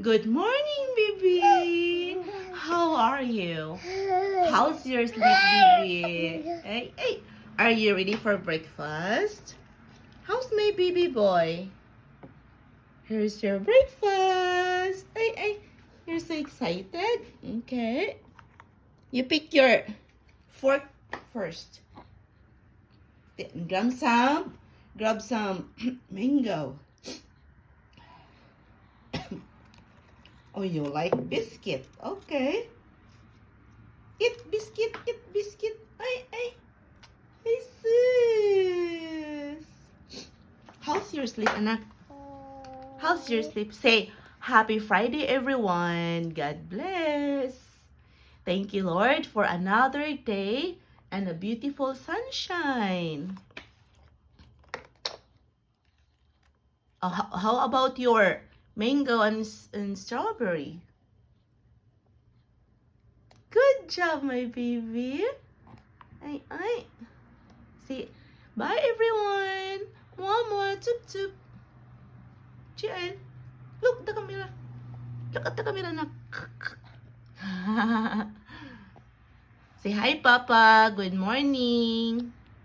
Good morning, baby. How are you? How's your sleep, baby? Hey. Are you ready for breakfast? How's my baby boy? Here's your breakfast. Hey. You're so excited? Okay. You pick your fork first. Then grab some mango. Oh, you like biscuit? Okay. Eat biscuit. Ay, sis. How's your sleep, anak? How's your sleep? Say, Happy Friday, everyone. God bless. Thank you, Lord, for another day and a beautiful sunshine. How about your mango and strawberry? Good job, my baby. Ay. Say, bye, everyone. Mwah, tup. Jian, look the camera. Look at the camera, nak. Say hi, Papa. Good morning.